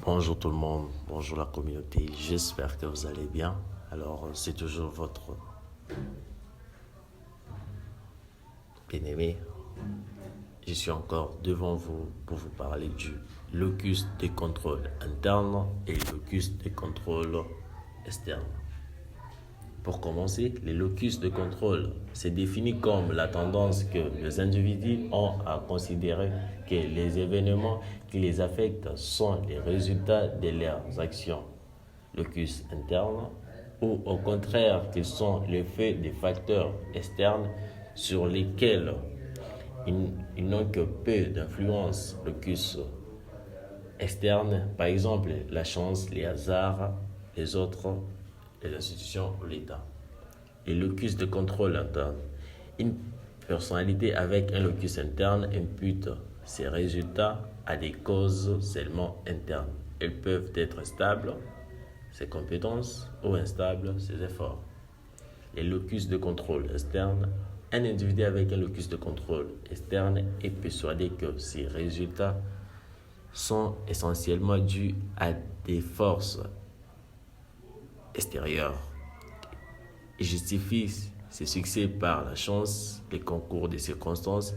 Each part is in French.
Bonjour tout le monde, bonjour la communauté, j'espère que vous allez bien. Alors, c'est toujours votre bien-aimé. Je suis encore devant vous pour vous parler du locus des contrôles internes et locus des contrôles externes. Pour commencer, les locus de contrôle, c'est défini comme la tendance que les individus ont à considérer que les événements qui les affectent sont les résultats de leurs actions. Locus interne, ou au contraire qu'ils sont l'effet des facteurs externes sur lesquels ils n'ont que peu d'influence. Locus externe, par exemple la chance, les hasards, les autres, les institutions ou l'État. Et locus de contrôle interne. Une personnalité avec un locus interne impute ses résultats à des causes seulement internes. Elles peuvent être stables, ses compétences, ou instables, ses efforts. Les locus de contrôle externe. Un individu avec un locus de contrôle externe est persuadé que ses résultats sont essentiellement dus à des forces extérieures. Il justifie ses succès par la chance, les concours des circonstances,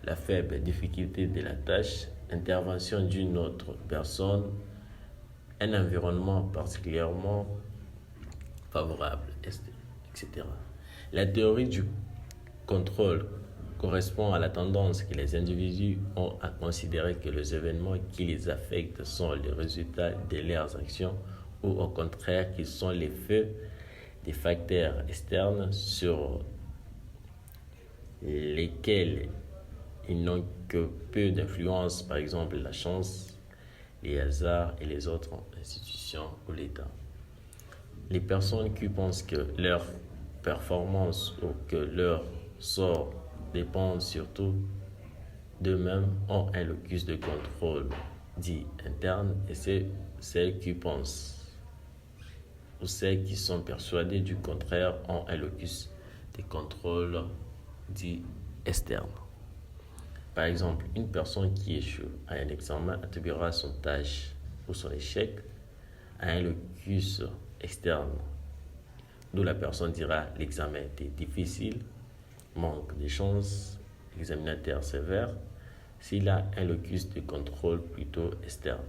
la faible difficulté de la tâche, l'intervention d'une autre personne, un environnement particulièrement favorable, etc. La théorie du contrôle correspond à la tendance que les individus ont à considérer que les événements qui les affectent sont les résultats de leurs actions ou au contraire qu'ils sont l'effet des facteurs externes sur lesquels ils n'ont que peu d'influence, par exemple la chance, les hasards et les autres institutions ou l'État. Les personnes qui pensent que leur performance ou que leur sort dépendent surtout d'eux-mêmes ont un locus de contrôle dit interne, et c'est celles qui pensent ou celles qui sont persuadées du contraire ont un locus de contrôle dit externe. Par exemple, une personne qui échoue à un examen attribuera son tâche ou son échec à un locus externe, d'où la personne dira l'examen était difficile, manque de chance, examinateur sévère, s'il a un locus de contrôle plutôt externe.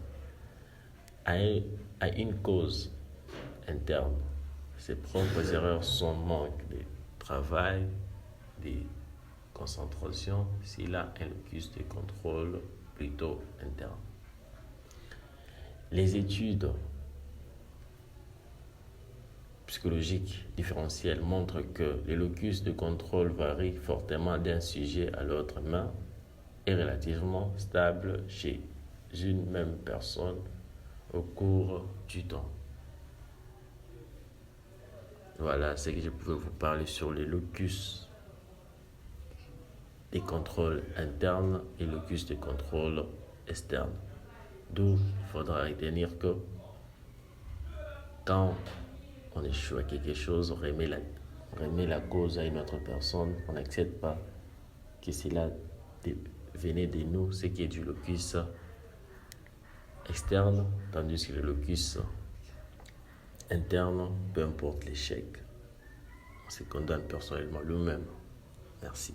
À une cause interne, ses propres erreurs sont manque de travail, de concentration, s'il a un locus de contrôle plutôt interne. Les études psychologiques différentielles montrent que le locus de contrôle varie fortement d'un sujet à l'autre, mais est relativement stable chez une même personne au cours du temps. Voilà ce que je pouvais vous parler sur les locus des contrôles internes et locus de contrôle externe. D'où il faudra retenir que quand on échoue à quelque chose, on remet la cause à une autre personne, on n'accepte pas que cela venait de nous, ce qui est du locus externe, tandis que le locus interne, peu importe l'échec, on se condamne personnellement lui-même. Merci.